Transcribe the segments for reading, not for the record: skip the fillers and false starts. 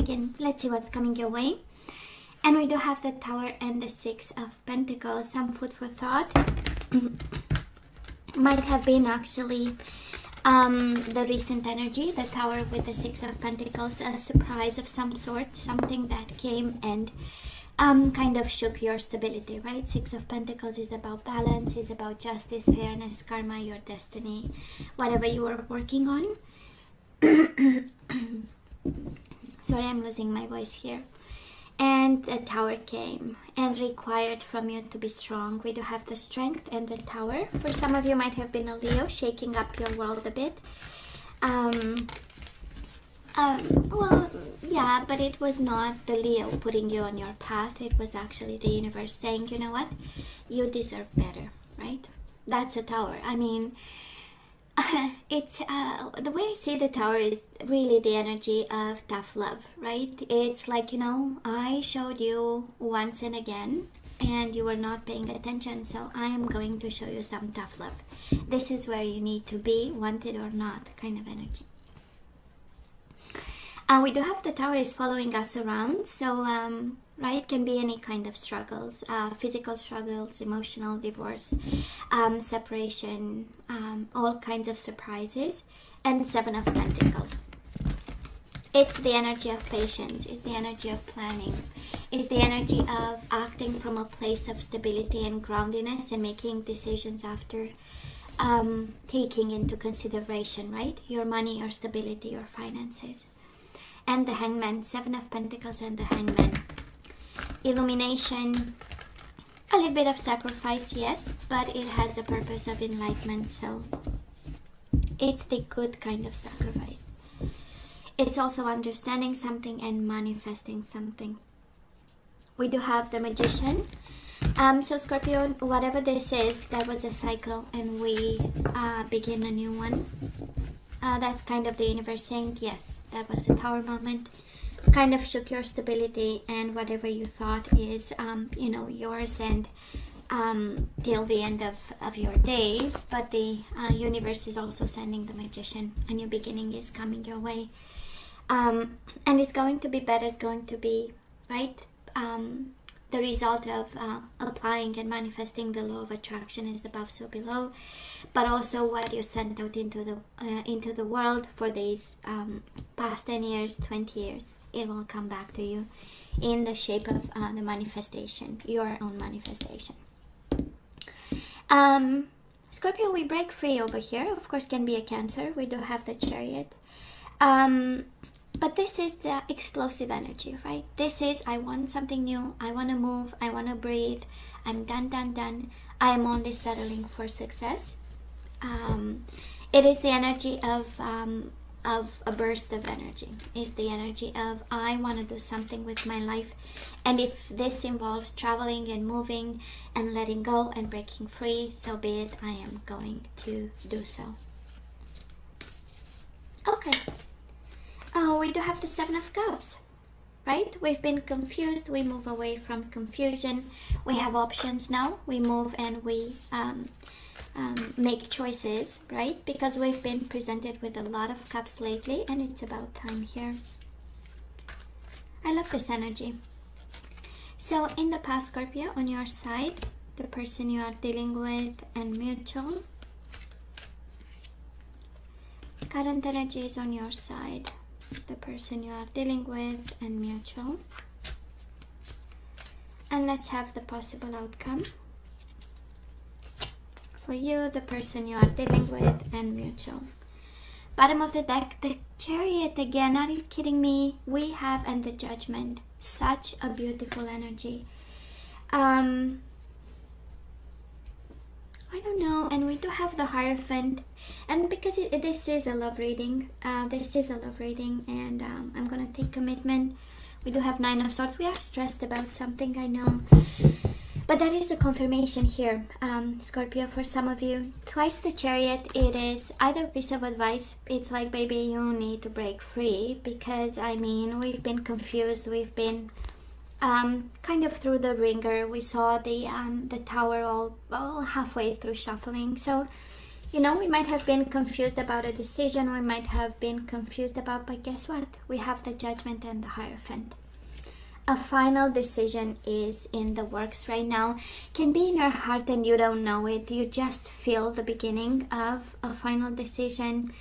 in. Let's see what's coming your way. And we do have the Tower and the Six of Pentacles. Some food for thought. Might have been actually the recent energy, the Tower with the Six of Pentacles, a surprise of some sort, something that came and kind of shook your stability, right? Six of Pentacles is about balance, is about justice, fairness, karma, your destiny, whatever you are working on. Sorry, I'm losing my voice here. And the Tower came and required from you to be strong. We do have the Strength and the Tower. For some of you might have been a Leo, shaking up your world a bit. Well, yeah, but it was not the Leo putting you on your path. It was actually the universe saying, you know what, you deserve better, right? That's a Tower. I mean, it's the way I see the Tower is really the energy of tough love, right? It's like, you know, I showed you once and again and you were not paying attention, so I am going to show you some tough love. This is where you need to be, wanted or not, kind of energy. We do have the Tower is following us around, so right, can be any kind of struggles, physical struggles, emotional, divorce, separation, all kinds of surprises, and Seven of Pentacles. It's the energy of patience, it's the energy of planning, it's the energy of acting from a place of stability and groundedness and making decisions after taking into consideration, right, your money, your stability, your finances. And the Hangman, Seven of Pentacles and the Hangman. Illumination, a little bit of sacrifice, yes, but it has a purpose of enlightenment, so it's the good kind of sacrifice. It's also understanding something and manifesting something. We do have the Magician. So Scorpio, whatever this is, that was a cycle and we begin a new one. That's kind of the universe saying, yes, that was a Tower moment. Kind of shook your stability and whatever you thought is, you know, yours and till the end of your days. But the universe is also sending the Magician. A new beginning is coming your way. And it's going to be better. It's going to be, right, the result of applying and manifesting the law of attraction is above so below, but also what you sent out into the world for these past 10 years, 20 years, it will come back to you in the shape of the manifestation, your own manifestation. Scorpio, we break free over here. Of course, can be a Cancer. We do have the Chariot. But this is the explosive energy, right? This is, I want something new. I want to move. I want to breathe. I'm done. I am only settling for success. It is the energy of a burst of energy. It's the energy of, I want to do something with my life. And if this involves traveling and moving and letting go and breaking free, so be it. I am going to do so. Okay. Oh, we do have the Seven of Cups, right? We've been confused. We move away from confusion. We have options now. We move and we make choices, right? Because we've been presented with a lot of cups lately and it's about time here. I love this energy. So in the past, Scorpio, on your side, the person you are dealing with and mutual. Current energy is on your side. The person you are dealing with and mutual. And let's have the possible outcome. For you, the person you are dealing with and mutual. Bottom of the deck, the Chariot again. Are you kidding me? We have, and the Judgment. Such a beautiful energy. I don't know, and we do have the Hierophant, and because this is a love reading, and I'm gonna take commitment. We do have Nine of Swords. We are stressed about something, I know, but that is the confirmation here, Scorpio. For some of you, twice the Chariot, it is either piece of advice. It's like, baby, you need to break free, because I mean, we've been confused, we've been kind of through the ringer. We saw the Tower all halfway through shuffling. So You know, we might have been confused about a decision, we might have been confused about, but guess what? We have the Judgment and the Hierophant. A final decision is in the works right now. Can be in your heart and you don't know it. You just feel the beginning of a final decision.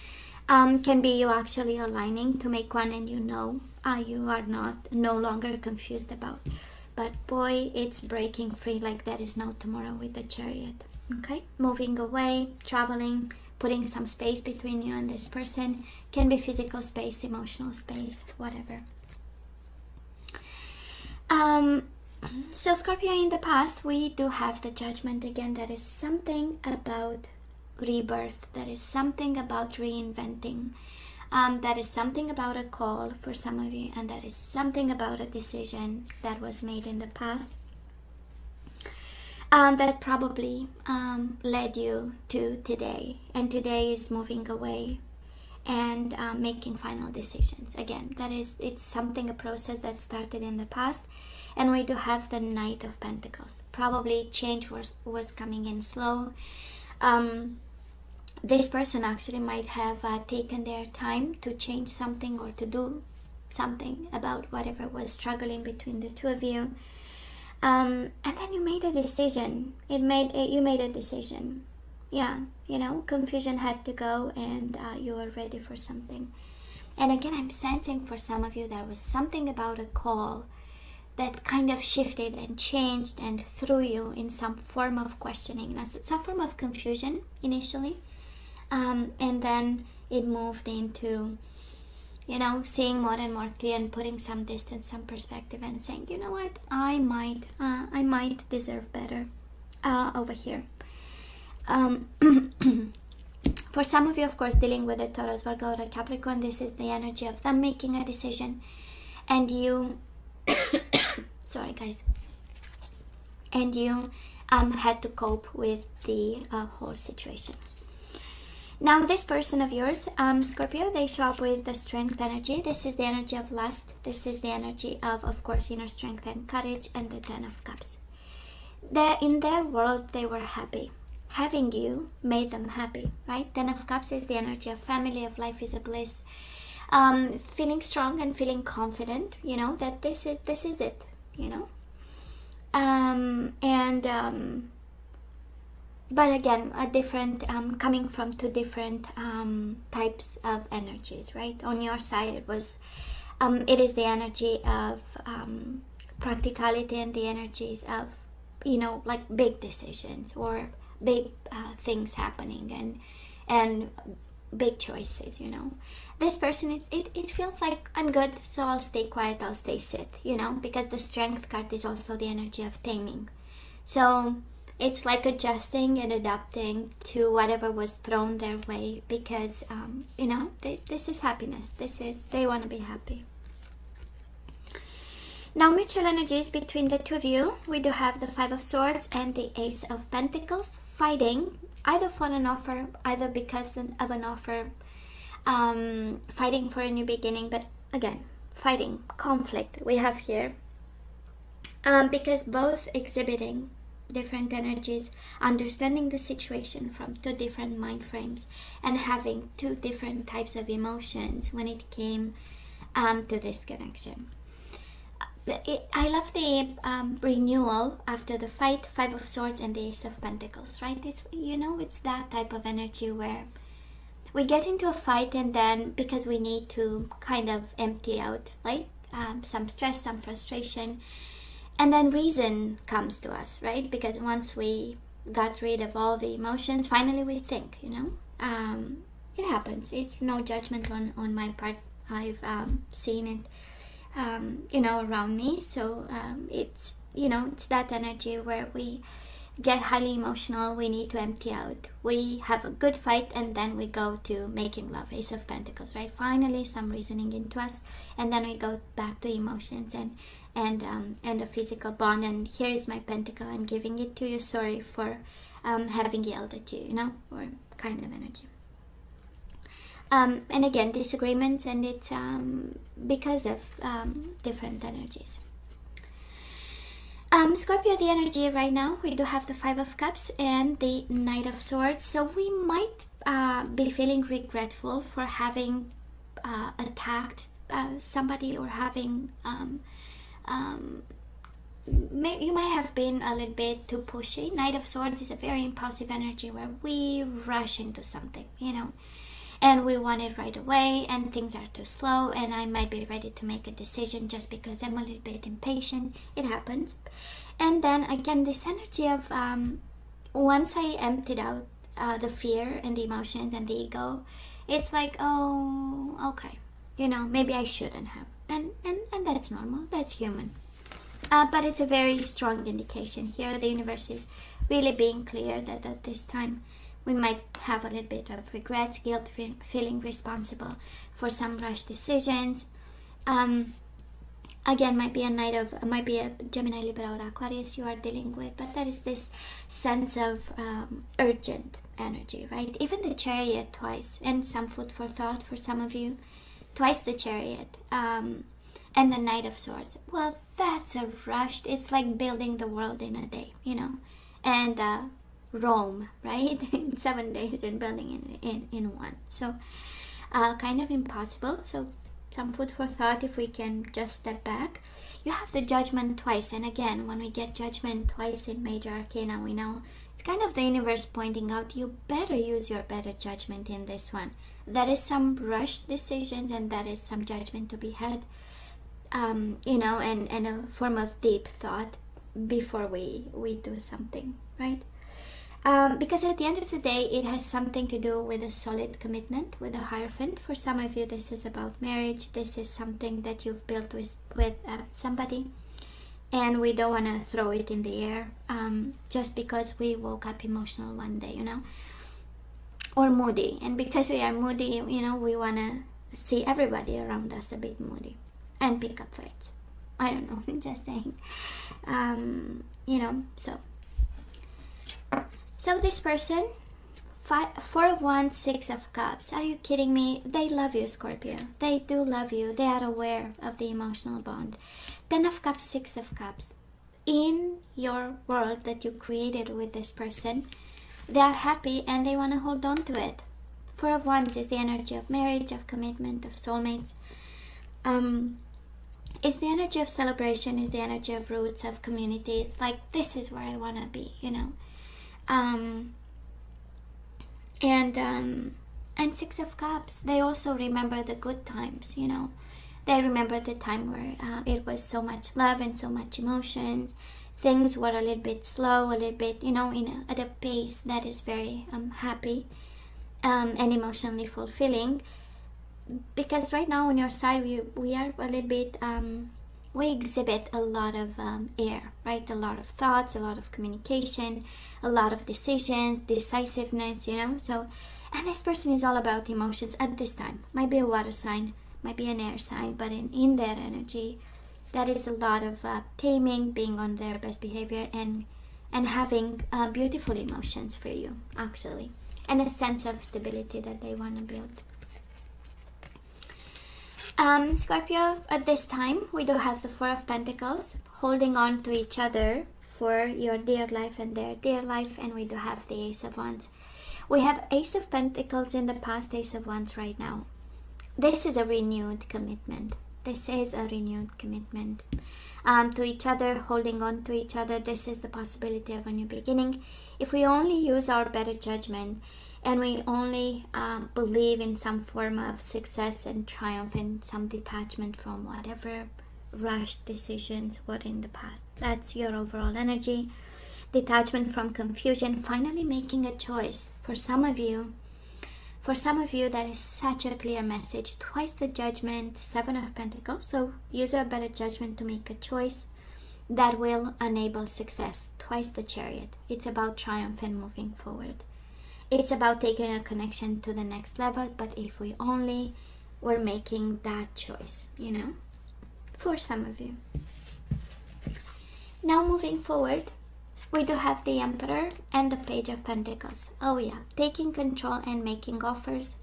Can be you actually aligning to make one, and you know you are no longer confused about. But boy, it's breaking free like there is no tomorrow with the Chariot. Okay, moving away, traveling, putting some space between you and this person. Can be physical space, emotional space, whatever. So Scorpio, in the past we do have the Judgment again. That is something about rebirth, that is something about reinventing, that is something about a call for some of you, and that is something about a decision that was made in the past, that probably led you to today, and today is moving away and making final decisions. Again, it's something, a process that started in the past. And we do have the Knight of Pentacles. Probably change was coming in slow. This person actually might have taken their time to change something or to do something about whatever was struggling between the two of you. And then you made a decision. You made a decision. Yeah, you know, confusion had to go, and you were ready for something. And again, I'm sensing for some of you there was something about a call that kind of shifted and changed and threw you in some form of questioning, some form of confusion initially, and then it moved into, you know, seeing more and more clear and putting some distance, some perspective, and saying, you know what, I might deserve better over here. For some of you, of course, dealing with a Taurus, Virgo, or a Capricorn, this is the energy of them making a decision, and you sorry guys, and you had to cope with the whole situation. Now this person of yours, Scorpio, they show up with the Strength energy. This is the energy of lust. This is the energy of course, inner strength and courage, and the Ten of Cups. In their world, they were happy. Having you made them happy, right? Ten of Cups is the energy of family, of life is a bliss. Feeling strong and feeling confident, you know, that this is it, you know. But again, a different, coming from two different types of energies, right? On your side, it is the energy of practicality, and the energies of, you know, like big decisions or big things happening, and big choices, you know. This person, it feels like, I'm good, so I'll stay quiet, I'll stay sit, you know, because the Strength card is also the energy of taming. So it's like adjusting and adapting to whatever was thrown their way, because you know, this is happiness. They want to be happy. Now, mutual energies between the two of you. We do have the Five of Swords and the Ace of Pentacles, fighting either for an offer, either because of an offer, fighting for a new beginning, but again, fighting, conflict we have here, because both exhibiting different energies, understanding the situation from two different mind frames, and having two different types of emotions when it came to this connection. I love the renewal after the fight, Five of Swords and the Ace of Pentacles, right? It's, you know, it's that type of energy where we get into a fight, and then because we need to kind of empty out, right? Some stress, some frustration, and then reason comes to us, right? Because once we got rid of all the emotions, finally we think, you know. It happens. It's no judgment on my part. I've seen it you know, around me. So it's, you know, it's that energy where we get highly emotional, we need to empty out, we have a good fight, and then we go to making love, Ace of Pentacles, right? Finally some reasoning into us, and then we go back to emotions and a physical bond. And here is my pentacle, I'm giving it to you, sorry for having yelled at you, you know, or kind of energy. And again, disagreements, and it's because of different energies. Scorpio, the energy right now, we do have the Five of Cups and the Knight of Swords. So we might be feeling regretful for having attacked somebody, or having you might have been a little bit too pushy. Knight of Swords is a very impulsive energy where we rush into something, you know, and we want it right away, and things are too slow, and I might be ready to make a decision just because I'm a little bit impatient. It happens. And then again, this energy of once I emptied out the fear and the emotions and the ego, it's like, oh, okay, you know, maybe I shouldn't have, and that's normal, that's human. But it's a very strong indication here. The universe is really being clear that at this time we might have a little bit of regrets, guilt, feeling responsible for some rash decisions. Again, might be a Gemini, Libra, or Aquarius you are dealing with, but there is this sense of urgent energy, right? Even the Chariot twice, and some food for thought for some of you. Twice the Chariot. And the Knight of Swords. Well, that's a rush. It's like building the world in a day, you know. And Rome, right? In 7 days, and building in one. So, kind of impossible. So, some food for thought if we can just step back. You have the Judgment twice. And again, when we get Judgment twice in Major Arcana, we know it's kind of the universe pointing out, you better use your better judgment in this one. There is some rushed decisions, and there is some judgment to be had. You know, and a form of deep thought before we do something, right? Because at the end of the day, it has something to do with a solid commitment with a Hierophant. For some of you, this is about marriage. This is something that you've built with somebody, and we don't want to throw it in the air just because we woke up emotional one day, you know, or moody. And because we are moody, you know, we want to see everybody around us a bit moody and pick up fights. I don't know, I'm just saying. You know, so this person, Four of Wands, Six of Cups. Are you kidding me? They love you, Scorpio. They do love you. They are aware of the emotional bond. 10 of Cups, Six of Cups. In your world that you created with this person, they are happy and they want to hold on to it. Four of Wands is the energy of marriage, of commitment, of soulmates. It's the energy of celebration, is the energy of roots, of communities. Like, this is where I want to be, you know. And Six of Cups, they also remember the good times, you know. They remember the time where it was so much love and so much emotions. Things were a little bit slow, a little bit, you know, at a pace that is very happy and emotionally fulfilling. Because right now on your side, we are a little bit, we exhibit a lot of air, right? A lot of thoughts, a lot of communication, a lot of decisions, decisiveness, you know. So, and this person is all about emotions at this time. Might be a water sign, might be an air sign, but in their energy, that is a lot of taming, being on their best behavior, and having beautiful emotions for you, actually, and a sense of stability that they want to build. Scorpio, at this time, we do have the Four of Pentacles, holding on to each other for your dear life and their dear life, and we do have the Ace of Wands. We have Ace of Pentacles in the past, Ace of Wands right now. This is a renewed commitment. This is a renewed commitment to each other, holding on to each other. This is the possibility of a new beginning. If we only use our better judgment, and we only believe in some form of success and triumph and some detachment from whatever rushed decisions were in the past. That's your overall energy. Detachment from confusion, finally making a choice. For some of you, that is such a clear message. Twice the Judgment, Seven of Pentacles. So use your better judgment to make a choice that will enable success. Twice the Chariot. It's about triumph and moving forward. It's about taking a connection to the next level, but if we only were making that choice, you know, for some of you. Now moving forward, we do have the Emperor and the Page of Pentacles. Oh yeah, taking control and making offers,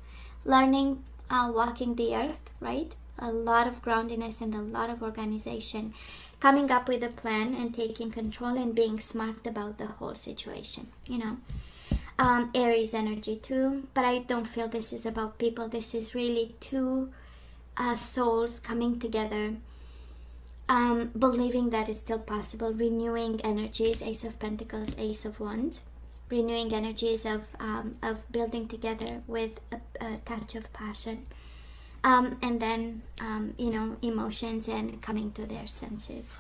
learning, walking the earth, right? a lot of groundedness and a lot of organization, coming up with a plan and taking control and being smart about the whole situation, you know. Aries energy too, but I don't feel this is about people. This is really two souls coming together, believing that is still possible, renewing energies, Ace of Pentacles, Ace of Wands, renewing energies of building together with a touch of passion, and then you know, emotions and coming to their senses.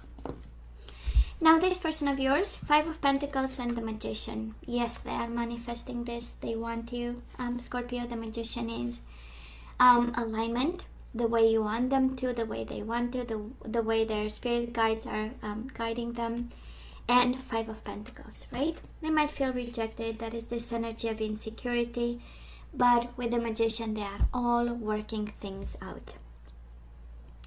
Now this person of yours, Five of Pentacles and the Magician. Yes, they are manifesting this. They want you, Scorpio. The Magician is alignment, the way you want them to, the way they want to, the way their spirit guides are guiding them. And Five of Pentacles, right? They might feel rejected. That is this energy of insecurity. But with the Magician, they are all working things out.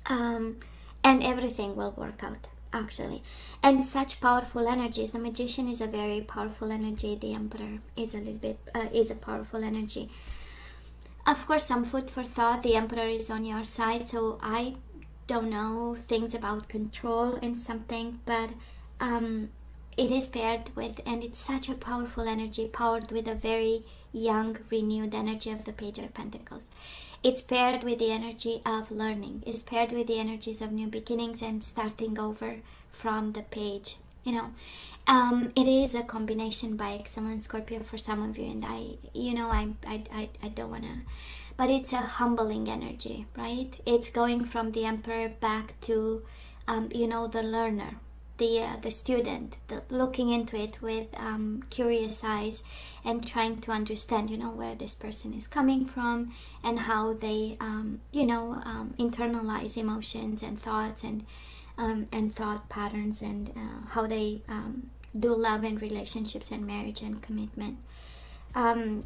And everything will work out, actually. And such powerful energies. The Magician is a very powerful energy. The Emperor is a little bit is a powerful energy. Of course, some food for thought. The Emperor is on your side, so I don't know things about control and something, but it is paired with, and it's such a powerful energy, powered with a very young, renewed energy of the Page of Pentacles. It's paired with the energy of learning. It's paired with the energies of new beginnings and starting over from the page, you know. It is a combination by excellence, Scorpio, for some of you, and I don't want to, but it's a humbling energy, right? It's going from the Emperor back to you know, the learner, the student, looking into it with curious eyes and trying to understand, you know, where this person is coming from and how they you know, internalize emotions and thoughts and thought patterns, and how they do love and relationships and marriage and commitment.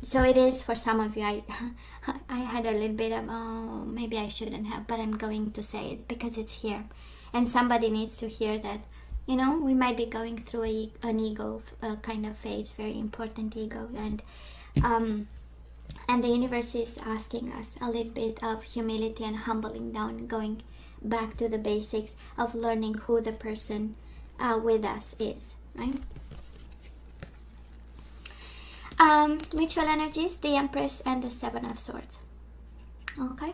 So it is for some of you. I had a little bit of, oh, maybe I shouldn't have, but I'm going to say it because it's here, and somebody needs to hear that. You know, we might be going through an ego kind of phase, very important ego, and the universe is asking us a little bit of humility and humbling down, going back to the basics of learning who the person with us is, right? Mutual energies, the Empress and the Seven of Swords. Okay.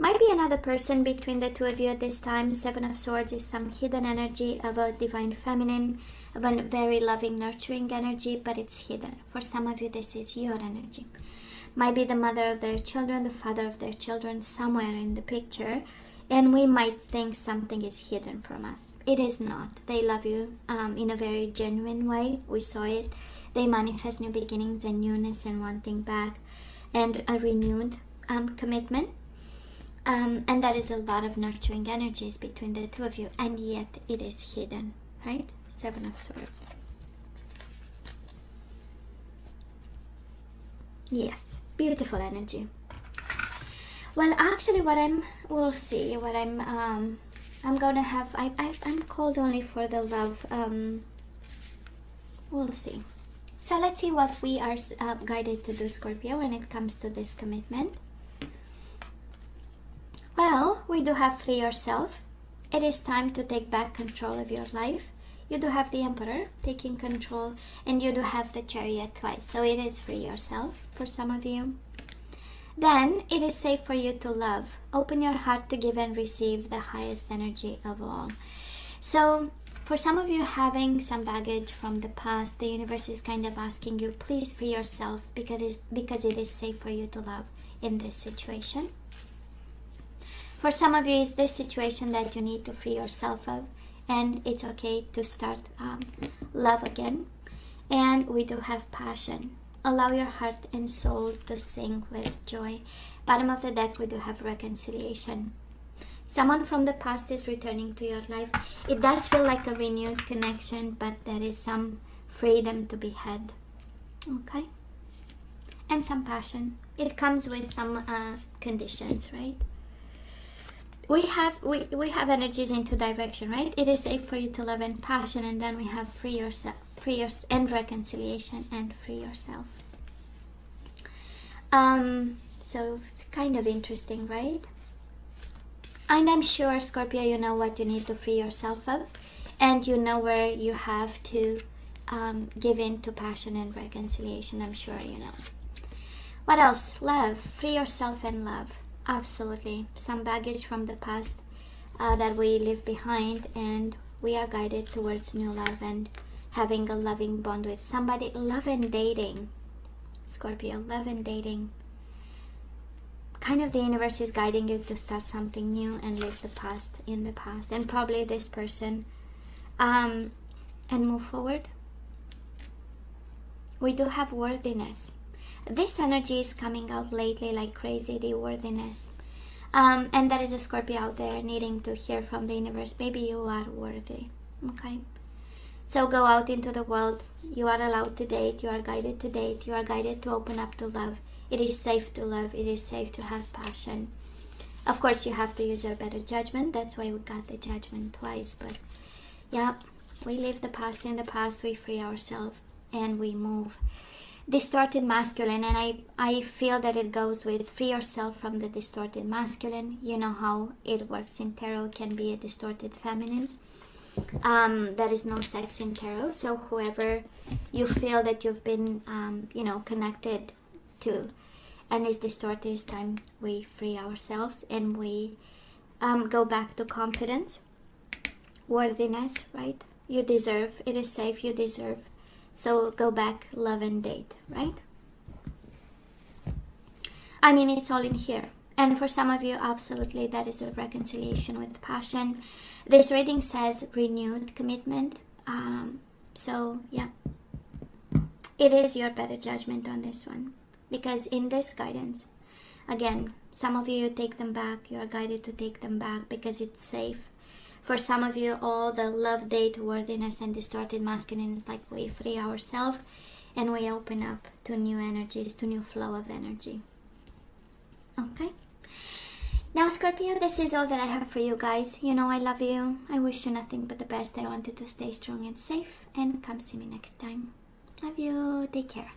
Might be another person between the two of you at this time. Seven of Swords is some hidden energy of a divine feminine, of a very loving, nurturing energy, but it's hidden. For some of you, this is your energy. Might be the mother of their children, the father of their children, somewhere in the picture, and we might think something is hidden from us. It is not. They love you in a very genuine way. We saw it. They manifest new beginnings and newness and wanting back and a renewed commitment. And that is a lot of nurturing energies between the two of you, and yet it is hidden, right? Seven of Swords. Yes, beautiful energy. Well, actually, we'll see what I'm gonna have. I'm called only for the love. We'll see. So let's see what we are guided to do, Scorpio, when it comes to this commitment. Well, we do have free yourself. It is time to take back control of your life. You do have the Emperor taking control, and you do have the Chariot twice. So it is free yourself for some of you. Then it is safe for you to love. Open your heart to give and receive the highest energy of all. So for some of you having some baggage from the past, the universe is kind of asking you, please free yourself, because it is safe for you to love in this situation. For some of you, it's this situation that you need to free yourself of, and it's okay to start love again. And we do have passion. Allow your heart and soul to sing with joy. Bottom of the deck, we do have reconciliation. Someone from the past is returning to your life. It does feel like a renewed connection, but there is some freedom to be had. Okay? And some passion. It comes with some conditions, right? We have energies in two direction, right? It is safe for you to love and passion, and then we have free yourself, and reconciliation, and free yourself. So it's kind of interesting, right? And I'm sure, Scorpio, you know what you need to free yourself of, and you know where you have to give in to passion and reconciliation. I'm sure you know. What else? Love. Free yourself and love. Absolutely. Some baggage from the past that we leave behind, and we are guided towards new love and having a loving bond with somebody. Love and dating, Scorpio. Love and dating. Kind of the universe is guiding you to start something new and leave the past in the past, and probably this person, and move forward. We do have worthiness. This energy is coming out lately like crazy, the worthiness. And there is a Scorpio out there needing to hear from the universe, maybe you are worthy. Okay? So go out into the world. You are allowed to date. You are guided to date. You are guided to open up to love. It is safe to love. It is safe to have passion. Of course, you have to use your better judgment. That's why we got the judgment twice. But yeah, we leave the past in the past. We free ourselves and we move. Distorted masculine, and I feel that it goes with free yourself from the distorted masculine. You know how it works in tarot. It can be a distorted feminine. There is no sex in tarot, so whoever you feel that you've been connected to and is distorted, it's time we free ourselves and we go back to confidence, worthiness, right? You deserve. It is safe. You deserve. So go back, love and date, right? I mean, it's all in here. And for some of you, absolutely, that is a reconciliation with passion. This reading says renewed commitment. So, yeah. It is your better judgment on this one. Because in this guidance, again, some of you take them back. You are guided to take them back because it's safe. For some of you, all the love, date, worthiness, and distorted masculine is like we free ourselves and we open up to new energies, to new flow of energy. Okay? Now, Scorpio, this is all that I have for you guys. You know I love you. I wish you nothing but the best. I want you to stay strong and safe. And come see me next time. Love you. Take care.